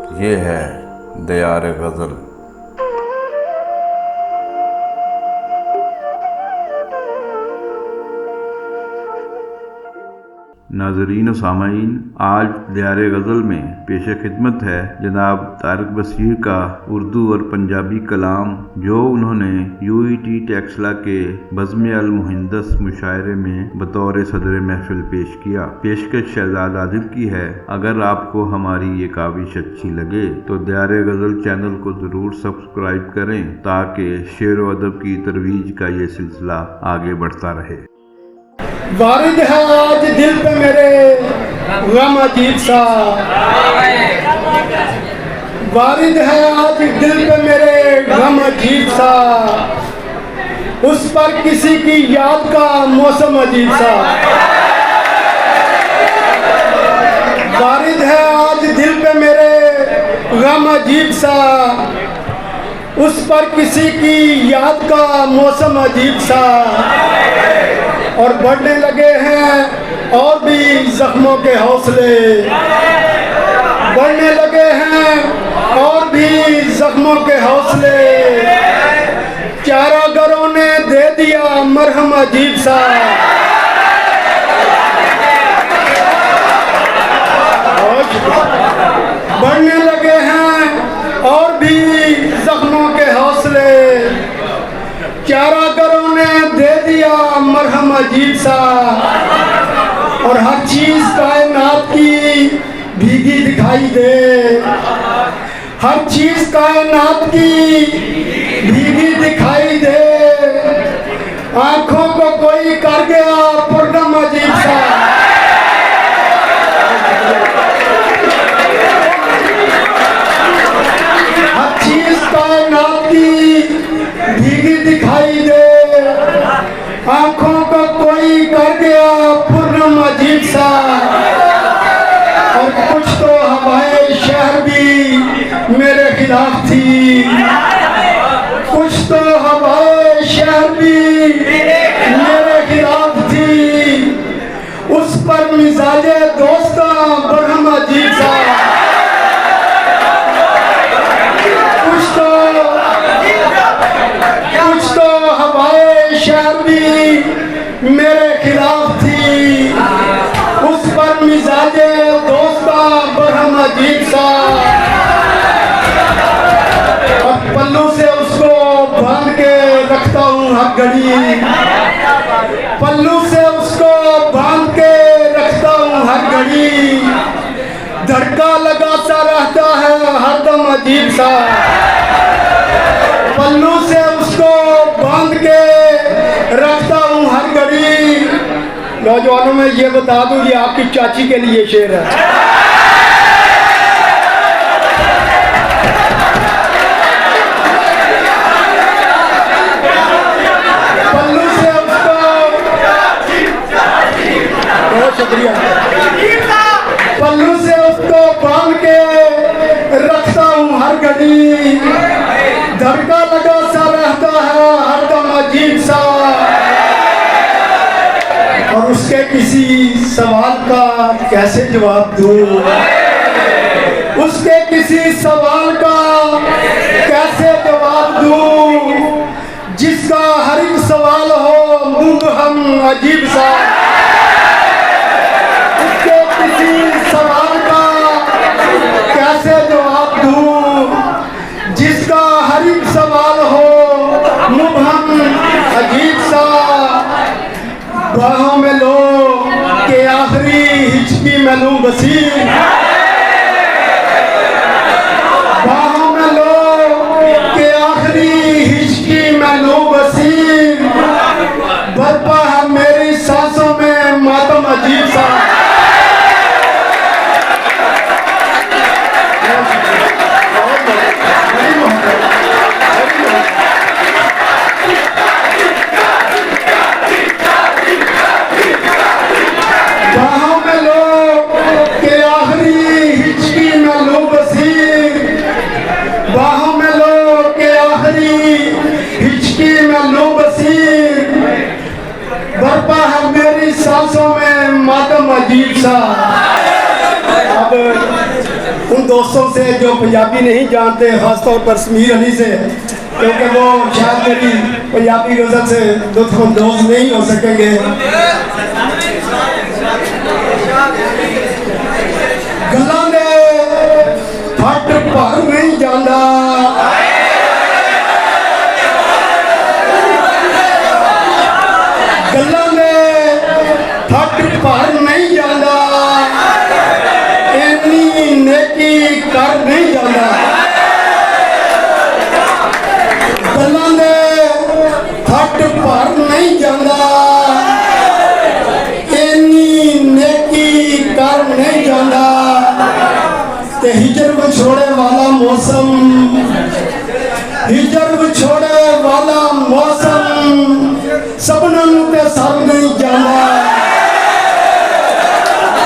ये है दयार गज़ल। नाज़रीन व सामाईन, आज दयार गज़ल में पेश खिदमत है जनाब तारिक बशीर का उर्दू और पंजाबी कलाम, जो उन्होंने UET टेक्सला के बज़्म अल मुहंदस मुशायरे में बतौर सदर महफिल पेश किया। पेशकश शहजाद आदिल की है। अगर आपको हमारी ये काविश अच्छी लगे तो दयार गज़ल चैनल को ज़रूर सब्सक्राइब करें, ताकि शेर व अदब की तरवीज का ये सिलसिला आगे बढ़ता रहे। वारिद है आज दिल पे मेरे गम अजीब सा, वारिद है आज दिल पे मेरे गम अजीब सा, उस पर किसी की याद का मौसम अजीब सा। वारिद है आज दिल पे मेरे गम अजीब सा, उस पर किसी की याद का मौसम अजीब सा। और बढ़ने लगे हैं और भी जख्मों के हौसले, बढ़ने लगे हैं और भी जख्मों के हौसले, चारागरों ने दे दिया मरहम अजीब सा। बढ़ने लगे हैं और भी जख्मों के हौसले, चारागरों ने दे दिया मरहम अजीब सा। और हर चीज कायनात की भीगी दिखाई दे, हर चीज कायनात की भीगी दिखाई दे, आंखों को कोई कर गया पुरगम अजीब सा। हर चीज कायनात की भीगी दिखाई दे, आंखों को कोई कर गया पूर्णम अजीब सा। और कुछ तो हवाएं शहर भी मेरे खिलाफ थी, कुछ तो हवाएं शहर भी मेरे खिलाफ थी, उस पर मिजाजे दोस्ता बरहम अजीब सा। कुछ तो हवाएं शहर भी मेरे खिलाफ थी, उस पर मिजाजे दोस्ता बरहम अजीब सा। और पल्लू से उसको बांध के रखता हूँ हर घड़ी, पल्लू से उसको बांध के रखता हूँ हर घड़ी, धड़का लगाता रहता है हरदम अजीब सा। पल्लू से उसको बांध के रखता हूँ हर घड़ी। नौजवानों में ये बता दूं, ये आपकी चाची के लिए शेर है। पल्लू से उसको, बहुत शुक्रिया, पल्लू से उसको बांध के रखता हूँ हर घड़ी, धड़का लगा सा रहता है हरदम अजीब सा। और उसके किसी सवाल का कैसे जवाब दूं, उसके किसी सवाल का कैसे जवाब दूं, जिसका हर एक सवाल हो मुबहम अजीब सा। उसके किसी सवाल का कैसे जवाब दूं, जिसका हर एक सवाल हो मुबहम अजीब सा। बाहों में लो के आखिरी हिचकी में लूं बसीर, बाहों में लो के आखिरी हिचकी में लूं बसीर, बरपा है मेरी सांसों में मातम अजीब सा। बाहों में लो के आखिरी हिचकी में लूं बसीर, बाहों में लो के आखिरी हिचकी में लूं बसीर, बरपा है मेरी सांसों में मातम अजीब सा। अब उन दोस्तों से जो पंजाबी नहीं जानते, ख़ासतौर पर समीर अली से, क्योंकि वो शायद मेरी पंजाबी गज़ल से लुत्फ़अंदोज़ नहीं हो सकेंगे। गल्लां दे फट भर नहीं जांदा, गल्लां दे फट भर नहीं जांदा, इन्नी नेकी कर नहीं जांदा। गल्लां दे फट भर नहीं जांदा, इन्नी नेकी कर नहीं जांदा। ते हिजर विछोड़े वाला मौसम, हिजर विछोड़े वाला मौसम सबनों नूं ते सर नहीं जांदा।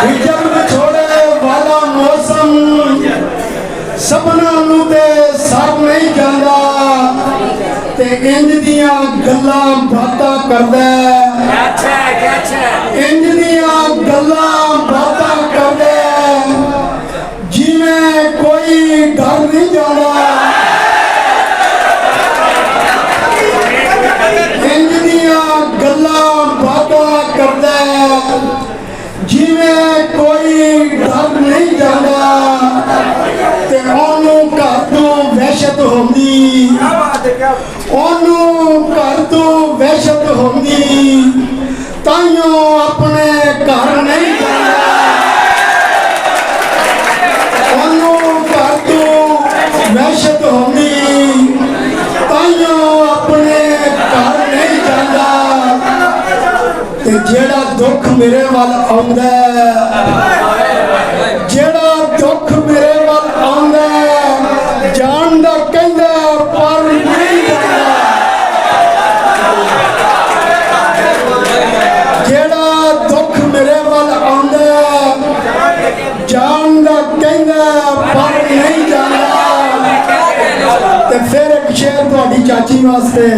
हिजर विछोड़े वाला मौसम सबनों नूं ते सर नहीं जांदा। ते इंज दियां गल्लां बातां करदा, इंज दियां गल्लां बातां करदा जिवें कोई डर नहीं जांदा। इंज दियां गल्लां बातां करदा जिवें कोई डर नहीं जांदा। ते ओनू घर तों वहशत होंदी, ओनू घर तों वहशत होंदी, ताइयों अपने घर नहीं जांदा। ओनू घर तों वहशत होंदी, ताइयों अपने घर नहीं जांदा। ते जेड़ा दुख मेरे वल आउंदा, जेड़ा दुख मेरे वल आउंदा, जान दा कहंदा पर नहीं जांदा। जेड़ा दुख मेरे वल आउंदा, जान दा कहंदा पर नहीं जांदा। ते फिर एक शेर तुहाडी चाची वास्ते।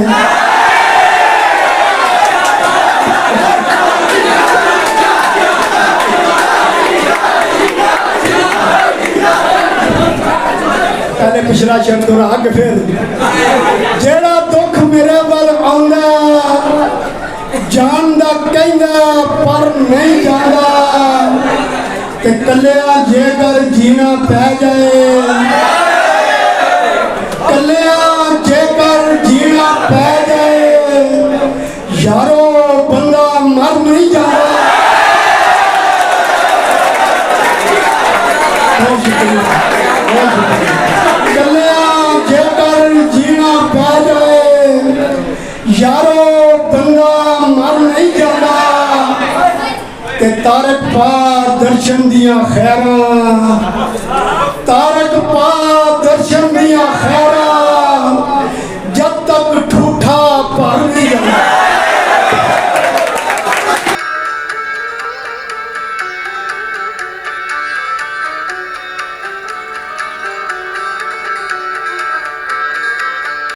पहले पिछला शेर दोहरा के फिर। जेड़ा दुख मेरे वल आउंदा, जान दा कहंदा पर नहीं जांदा। ते कल्लिया जेकर जीना पै जाए, कल्लिया जेकर जीना पै जाए, यारो बंदा मर नहीं जाता। कल्लिया जेकर जीना पै जाए, यारो बंदा मर नहीं जाता। ते तारक पा दर्शन दिया खैरां, तारक